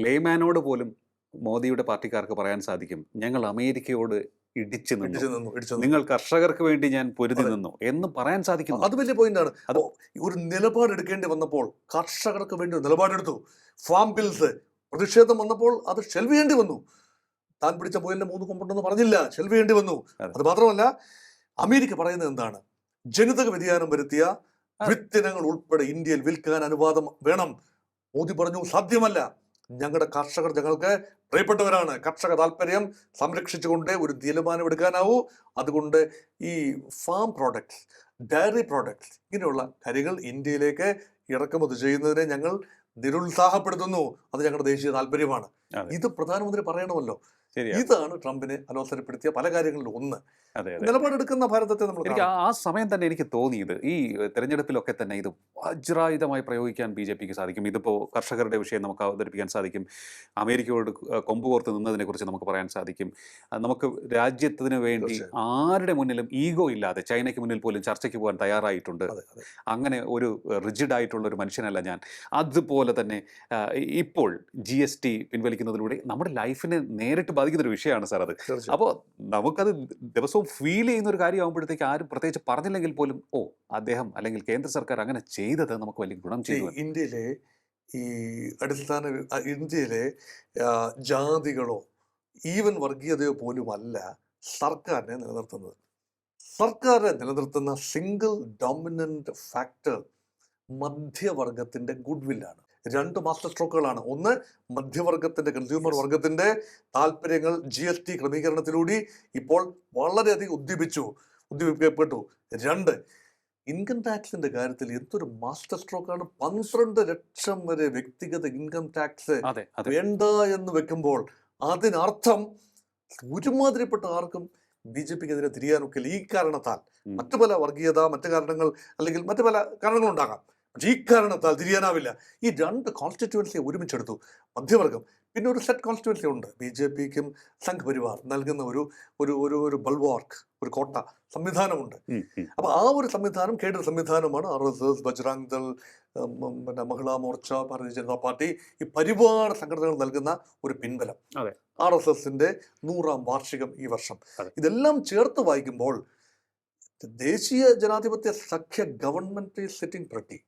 ലേമാനോട് പോലും മോദിയുടെ പാർട്ടിക്കാർക്ക് പറയാൻ സാധിക്കും, ഞങ്ങൾ അമേരിക്കയോട് ഇടിച്ചു നിന്നു, ഇടിച്ചു നിന്നു. നിങ്ങൾ കർഷകർക്ക് വേണ്ടി ഞാൻ പൊരുതി അതെ. നിന്നു എന്ന് പറയാൻ സാധിക്കുന്നു. അത് വലിയ പോയിന്റാണ്. അത് ഒരു നിലപാടെടുക്കേണ്ടി വന്നപ്പോൾ കർഷകർക്ക് വേണ്ടി ഒരു നിലപാടെടുത്തു. ഫാം ബിൽസ് പ്രതിഷേധം വന്നപ്പോൾ അത് ഷെൽവ് ചെയ്യേണ്ടി വന്നു. താൻ പിടിച്ച മുയലിന്റെ 3 കൊമ്പുണ്ടെന്ന് പറഞ്ഞില്ല, ഷെൽവ് ചെയ്യേണ്ടി വന്നു. അതെ. അത് മാത്രമല്ല, അമേരിക്ക പറയുന്നത് എന്താണ്? ജനിതക വ്യതിയാനം വരുത്തിയ വിത്തിനങ്ങൾ ഉൾപ്പെടെ ഇന്ത്യയിൽ വിൽക്കാൻ അനുവാദം വേണം. മോദി പറഞ്ഞു സാധ്യമല്ല, ഞങ്ങളുടെ കർഷകർ ഞങ്ങൾക്ക് പ്രിയപ്പെട്ടവരാണ്, കർഷക താല്പര്യം സംരക്ഷിച്ചുകൊണ്ട് ഒരു തീരുമാനം എടുക്കാനാവൂ. അതുകൊണ്ട് ഈ ഫാം പ്രോഡക്ട്സ്, ഡയറി പ്രോഡക്ട്സ്, ഇങ്ങനെയുള്ള കാര്യങ്ങൾ ഇന്ത്യയിലേക്ക് ഇറക്കുമതി ചെയ്യുന്നതിനെ ഞങ്ങൾ നിരുത്സാഹപ്പെടുത്തുന്നു. അത് ഞങ്ങളുടെ ദേശീയ താല്പര്യമാണ്. അതെ. ഇത് പ്രധാനമന്ത്രി പറയണമല്ലോ. ശരിയാണ്. ഇതാണ് ട്രംപിനെ അലോസരപ്പെടുത്തിയ പല കാര്യങ്ങളിലും ഒന്ന്. അതെ അതെ നിലപാടെടുക്കുന്ന ഭാരതത്തെ നമ്മൾ എനിക്ക് ആ സമയം തന്നെ എനിക്ക് തോന്നിയത്, ഈ തെരഞ്ഞെടുപ്പിലൊക്കെ തന്നെ ഇത് വജ്രായുധമായി പ്രയോഗിക്കാൻ ബി ജെ പിക്ക് സാധിക്കും. ഇതിപ്പോൾ കർഷകരുടെ വിഷയം നമുക്ക് അവതരിപ്പിക്കാൻ സാധിക്കും, അമേരിക്കയോട് കൊമ്പ് കോർത്ത് നിന്നതിനെ കുറിച്ച് നമുക്ക് പറയാൻ സാധിക്കും, നമുക്ക് രാജ്യത്തിന് വേണ്ടി ആരുടെ മുന്നിലും ഈഗോ ഇല്ലാതെ ചൈനയ്ക്ക് മുന്നിൽ പോലും ചർച്ചയ്ക്ക് പോകാൻ തയ്യാറായിട്ടുണ്ട്. അങ്ങനെ ഒരു റിജിഡ് ആയിട്ടുള്ള ഒരു മനുഷ്യനല്ല ഞാൻ. അതുപോലെ തന്നെ ഇപ്പോൾ GST പിൻവലിക്കുന്നതിലൂടെ നമ്മുടെ ലൈഫിനെ നേരിട്ട് ബാധിക്കുന്ന ഒരു വിഷയമാണ് സാർ അത്. അപ്പോൾ നമുക്കത് ദിവസവും ഫീൽ ചെയ്യുന്ന ഒരു കാര്യമാകുമ്പോഴത്തേക്ക് ആരും പ്രത്യേകിച്ച് പറഞ്ഞില്ലെങ്കിൽ പോലും അദ്ദേഹം അല്ലെങ്കിൽ കേന്ദ്ര സർക്കാർ അങ്ങനെ ചെയ്തത് നമുക്ക് വലിയ ഗുണം ചെയ്തു. ഇന്ത്യയിലെ ഈ ഇന്ത്യയിലെ ജാതികളോ ഈവൻ വർഗീയതയോ പോലും അല്ല സർക്കാരിനെ നിലനിർത്തുന്നത്. സർക്കാരിനെ നിലനിർത്തുന്ന സിംഗിൾ ഡോമിനന്റ് ഫാക്ടർ മധ്യവർഗത്തിന്റെ ഗുഡ്വില്ലാണ്. 2 മാസ്റ്റർ സ്ട്രോക്കുകളാണ്. ഒന്ന്, മധ്യവർഗത്തിന്റെ, കൺസ്യൂമർ വർഗത്തിന്റെ താല്പര്യങ്ങൾ GST ക്രമീകരണത്തിലൂടെ ഇപ്പോൾ വളരെയധികം ഉദ്ദീപിക്കപ്പെട്ടു. 2, ഇൻകം ടാക്സിന്റെ കാര്യത്തിൽ എന്തൊരു മാസ്റ്റർ സ്ട്രോക്കാണ്. 12 ലക്ഷം വരെ വ്യക്തിഗത ഇൻകം ടാക്സ് വേണ്ട എന്ന് വെക്കുമ്പോൾ അതിനർത്ഥം ഒരുമാതിരിപ്പെട്ട ആർക്കും BJPക്കെതിരെ തിരിയാനൊക്കെ ഈ കാരണത്താൽ, മറ്റു പല വർഗീയത, മറ്റു കാരണങ്ങൾ, അല്ലെങ്കിൽ മറ്റു പല കാരണങ്ങളുണ്ടാകാം, പക്ഷെ ഈ കാരണത്താൽ തിരിയാനാവില്ല. ഈ 2 കോൺസ്റ്റിറ്റ്യുവൻസിയെ ഒരുമിച്ചെടുത്തു മധ്യവർഗം. പിന്നെ ഒരു സെറ്റ് കോൺസ്റ്റിറ്റ്യുവൻസി ഉണ്ട്, BJPക്കും സംഘ് പരിവാർ നൽകുന്ന ഒരു ബൾവാർക്ക്, ഒരു കോട്ട സംവിധാനമുണ്ട്. അപ്പൊ ആ ഒരു സംവിധാനം കേഡർ സംവിധാനമാണ് RSS, ബജ്റാംഗ് ദൾ, പിന്നെ മഹിളാ മോർച്ച, ഭാരതീയ ജനതാ പാർട്ടി, ഈ പരിവാർ സംഘടനകൾ നൽകുന്ന ഒരു പിൻബലം. RSSന്റെ 100ാം വാർഷികം ഈ വർഷം. ഇതെല്ലാം ചേർത്ത് വായിക്കുമ്പോൾ ദേശീയ ജനാധിപത്യ സഖ്യ ഗവൺമെന്റ് സിറ്റിംഗ് പ്രതി